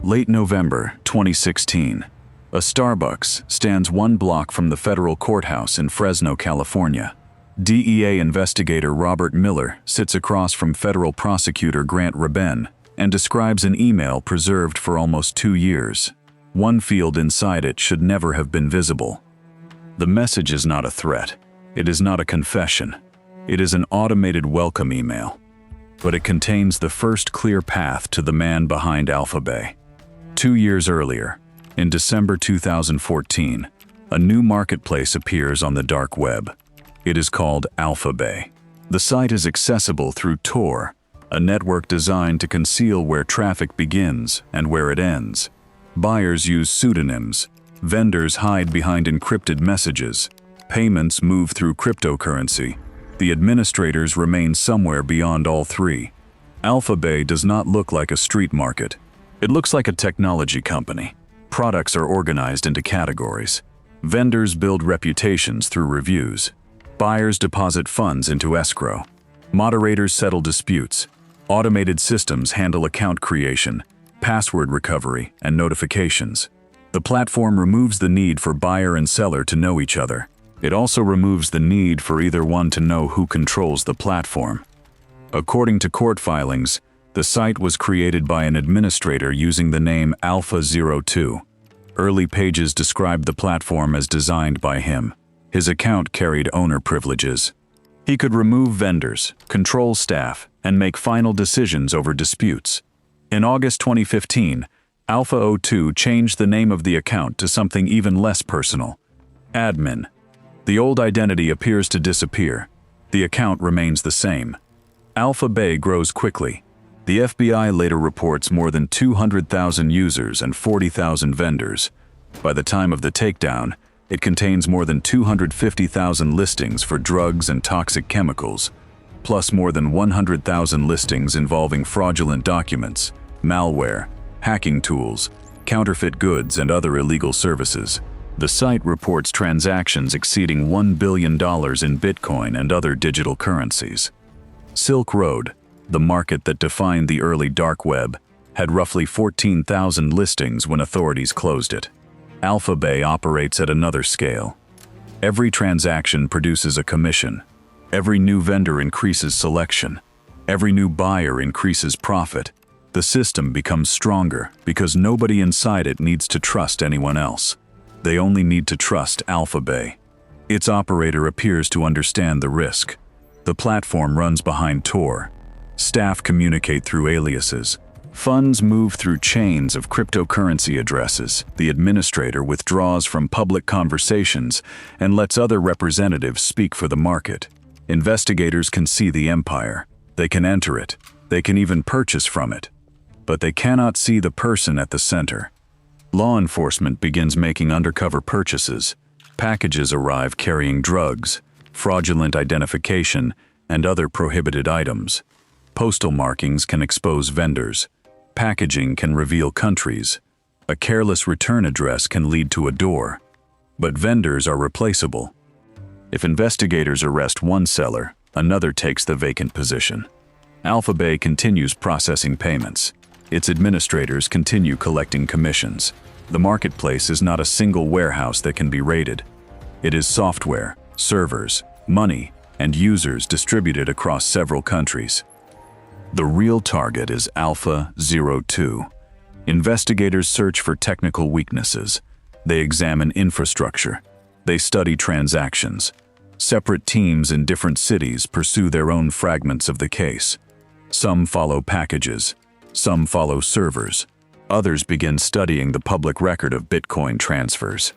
Late November 2016. A Starbucks stands 1 block from the federal courthouse in Fresno, California. DEA investigator Robert Miller sits across from federal prosecutor Grant Raben and describes an email preserved for almost 2 years. One field inside it should never have been visible. The message is not a threat. It is not a confession. It is an automated welcome email. But it contains the first clear path to the man behind AlphaBay. 2 years earlier, in December 2014, a new marketplace appears on the dark web. It is called AlphaBay. The site is accessible through Tor, a network designed to conceal where traffic begins and where it ends. Buyers use pseudonyms. Vendors hide behind encrypted messages. Payments move through cryptocurrency. The administrators remain somewhere beyond all three. AlphaBay does not look like a street market. It looks like a technology company. Products are organized into categories. Vendors build reputations through reviews. Buyers deposit funds into escrow. Moderators settle disputes. Automated systems handle account creation, password recovery, and notifications. The platform removes the need for buyer and seller to know each other. It also removes the need for either one to know who controls the platform. According to court filings, the site was created by an administrator using the name Alpha02. Early pages described the platform as designed by him. His account carried owner privileges. He could remove vendors, control staff, and make final decisions over disputes. In August 2015, Alpha02 changed the name of the account to something even less personal: Admin. The old identity appears to disappear. The account remains the same. AlphaBay grows quickly. The FBI later reports more than 200,000 users and 40,000 vendors. By the time of the takedown, it contains more than 250,000 listings for drugs and toxic chemicals, plus more than 100,000 listings involving fraudulent documents, malware, hacking tools, counterfeit goods, and other illegal services. The site reports transactions exceeding $1 billion in Bitcoin and other digital currencies. Silk Road, the market that defined the early dark web, had roughly 14,000 listings when authorities closed it. AlphaBay operates at another scale. Every transaction produces a commission. Every new vendor increases selection. Every new buyer increases profit. The system becomes stronger because nobody inside it needs to trust anyone else. They only need to trust AlphaBay. Its operator appears to understand the risk. The platform runs behind Tor. Staff communicate through aliases. Funds move through chains of cryptocurrency addresses. The administrator withdraws from public conversations and lets other representatives speak for the market. Investigators can see the empire. They can enter it. They can even purchase from it. But they cannot see the person at the center. Law enforcement begins making undercover purchases. Packages arrive carrying drugs, fraudulent identification, and other prohibited items. Postal markings can expose vendors. Packaging can reveal countries. A careless return address can lead to a door. But vendors are replaceable. If investigators arrest one seller, another takes the vacant position. AlphaBay continues processing payments. Its administrators continue collecting commissions. The marketplace is not a single warehouse that can be raided. It is software, servers, money, and users distributed across several countries. The real target is Alpha02. Investigators search for technical weaknesses. They examine infrastructure. They study transactions. Separate teams in different cities pursue their own fragments of the case. Some follow packages. Some follow servers. Others begin studying the public record of Bitcoin transfers.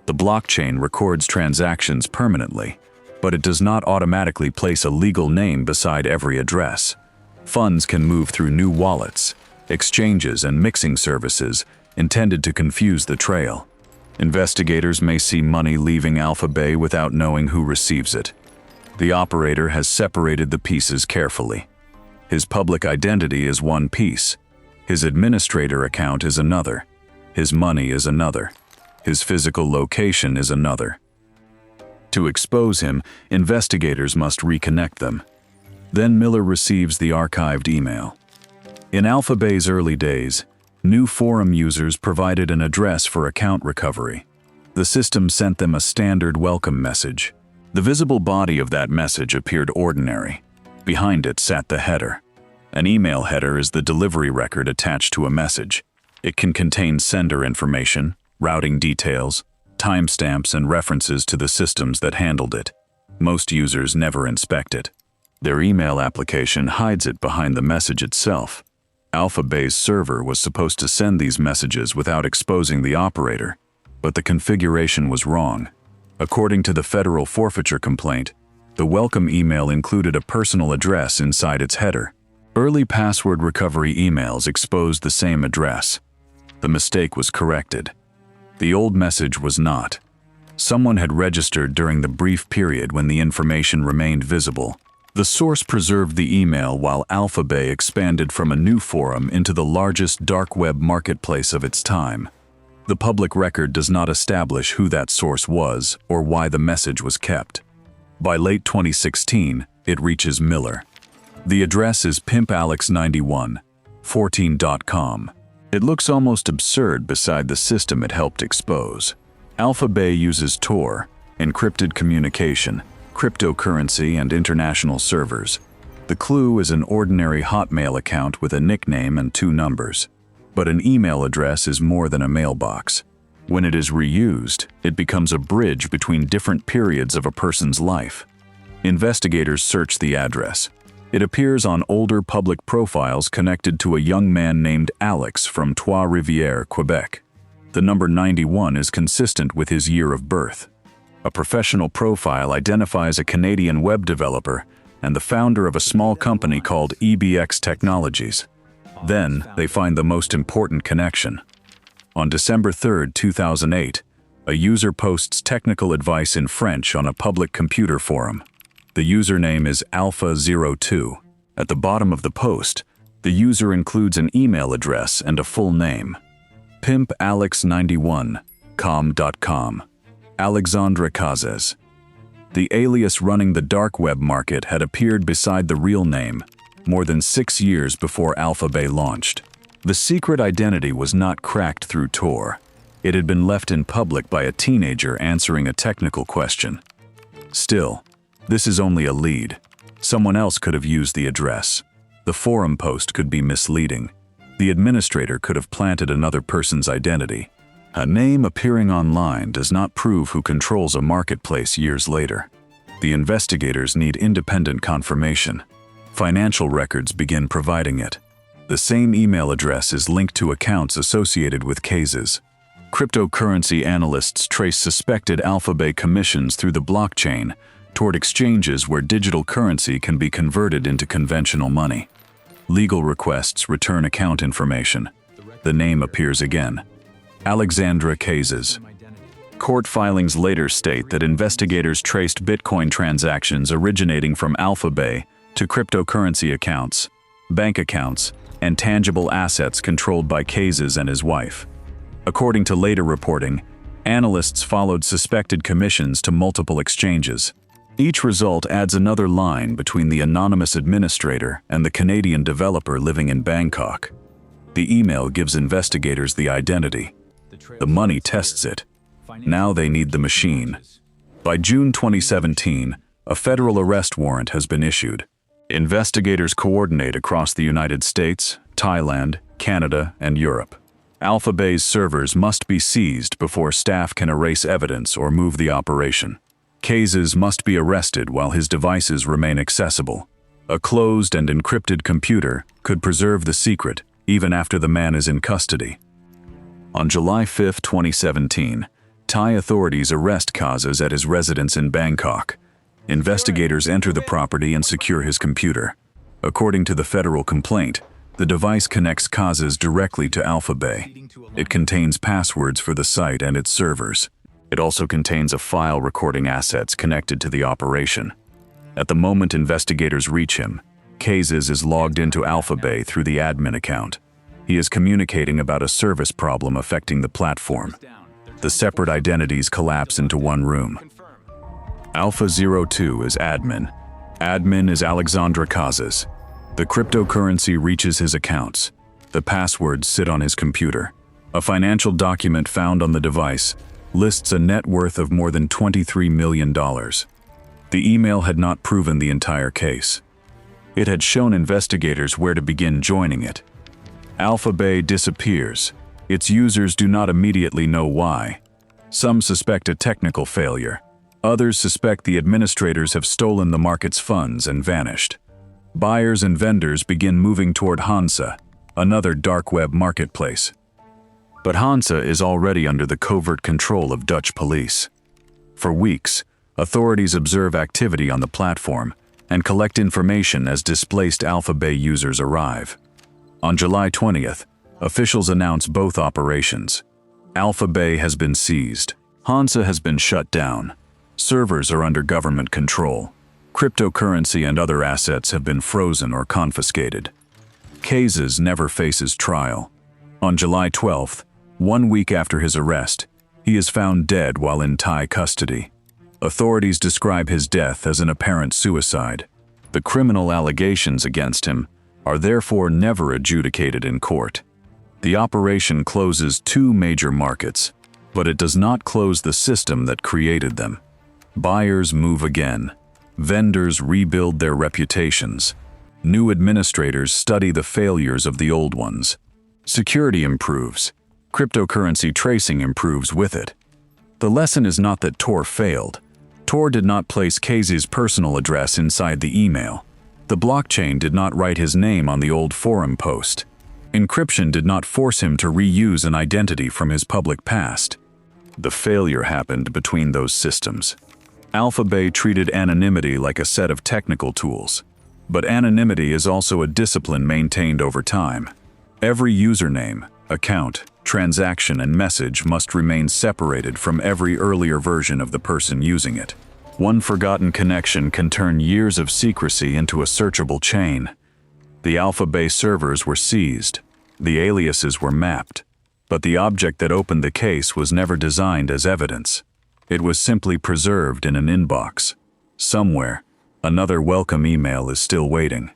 The blockchain records transactions permanently, but it does not automatically place a legal name beside every address. Funds can move through new wallets, exchanges, and mixing services intended to confuse the trail. Investigators may see money leaving AlphaBay without knowing who receives it. The operator has separated the pieces carefully. His public identity is one piece. His administrator account is another. His money is another. His physical location is another. To expose him, investigators must reconnect them. Then Miller receives the archived email. In AlphaBay's early days, New forum users provided an address for account recovery. The system sent them a standard welcome message. The visible body of that message appeared ordinary. Behind it sat the header. An email header is the delivery record attached to a message. It can contain sender information, routing details, timestamps, and references to the systems that handled it. Most users never inspect it. Their email application hides it behind the message itself. AlphaBay's server was supposed to send these messages without exposing the operator, but the configuration was wrong. According to the federal forfeiture complaint, the welcome email included a personal address inside its header. Early password recovery emails exposed the same address. The mistake was corrected. The old message was not. Someone had registered during the brief period when the information remained visible. The source preserved the email while AlphaBay expanded from a new forum into the largest dark web marketplace of its time. The public record does not establish who that source was or why the message was kept. By late 2016, it reaches Miller. The address is pimpalex9114.com. It looks almost absurd beside the system it helped expose. AlphaBay uses Tor, encrypted communication, cryptocurrency, and international servers. The clue is an ordinary Hotmail account with a nickname and 2 numbers. But an email address is more than a mailbox. When it is reused, it becomes a bridge between different periods of a person's life. Investigators search the address. It appears on older public profiles connected to a young man named Alex from Trois-Rivières, Quebec. The number 91 is consistent with his year of birth. A professional profile identifies a Canadian web developer and the founder of a small company called EBX Technologies. Then, they find the most important connection. On December 3, 2008, a user posts technical advice in French on a public computer forum. The username is Alpha02. At the bottom of the post, the user includes an email address and a full name. pimpalex91com.com. Alexandre Cazes. The alias running the dark web market had appeared beside the real name more than 6 years before AlphaBay launched. The secret identity was not cracked through Tor. It had been left in public by a teenager answering a technical question. Still, this is only a lead. Someone else could have used the address. The forum post could be misleading. The administrator could have planted another person's identity. A name appearing online does not prove who controls a marketplace years later. The investigators need independent confirmation. Financial records begin providing it. The same email address is linked to accounts associated with Cazes. Cryptocurrency analysts trace suspected AlphaBay commissions through the blockchain toward exchanges where digital currency can be converted into conventional money. Legal requests return account information. The name appears again. Alexandre Cazes. Court filings later state that investigators traced Bitcoin transactions originating from AlphaBay to cryptocurrency accounts, bank accounts, and tangible assets controlled by Cazes and his wife. According to later reporting, analysts followed suspected commissions to multiple exchanges. Each result adds another line between the anonymous administrator and the Canadian developer living in Bangkok. The email gives investigators the identity. The money tests it. Now they need the machine. By June 2017, a federal arrest warrant has been issued. Investigators coordinate across the United States, Thailand, Canada, and Europe. AlphaBay's servers must be seized before staff can erase evidence or move the operation. Cazes must be arrested while his devices remain accessible. A closed and encrypted computer could preserve the secret even after the man is in custody. On July 5, 2017, Thai authorities arrest Cazes at his residence in Bangkok. Investigators enter the property and secure his computer. According to the federal complaint, the device connects Cazes directly to AlphaBay. It contains passwords for the site and its servers. It also contains a file recording assets connected to the operation. At the moment investigators reach him, Cazes is logged into AlphaBay through the admin account. He is communicating about a service problem affecting the platform. The separate identities collapse into one room. Alpha02 is admin. Admin is Alexandre Cazes. The cryptocurrency reaches his accounts. The passwords sit on his computer. A financial document found on the device lists a net worth of more than $23 million. The email had not proven the entire case. It had shown investigators where to begin joining it. AlphaBay disappears. Its users do not immediately know why. Some suspect a technical failure. Others suspect the administrators have stolen the market's funds and vanished. Buyers and vendors begin moving toward Hansa, another dark web marketplace. But Hansa is already under the covert control of Dutch police. For weeks, authorities observe activity on the platform and collect information as displaced AlphaBay users arrive. On July 20th, officials announce both operations. AlphaBay has been seized. Hansa has been shut down. Servers are under government control. Cryptocurrency and other assets have been frozen or confiscated. Cazes never faces trial. On July 12th, 1 week after his arrest, he is found dead while in Thai custody. Authorities describe his death as an apparent suicide. The criminal allegations against him are therefore never adjudicated in court. The operation closes 2 major markets, but it does not close the system that created them. Buyers move again. Vendors rebuild their reputations. New administrators study the failures of the old ones. Security improves. Cryptocurrency tracing improves with it. The lesson is not that Tor failed. Tor did not place Cazes' personal address inside the email. The blockchain did not write his name on the old forum post. Encryption did not force him to reuse an identity from his public past. The failure happened between those systems. AlphaBay treated anonymity like a set of technical tools. But anonymity is also a discipline maintained over time. Every username, account, transaction, and message must remain separated from every earlier version of the person using it. One forgotten connection can turn years of secrecy into a searchable chain. The AlphaBay servers were seized. The aliases were mapped. But the object that opened the case was never designed as evidence. It was simply preserved in an inbox. Somewhere, another welcome email is still waiting.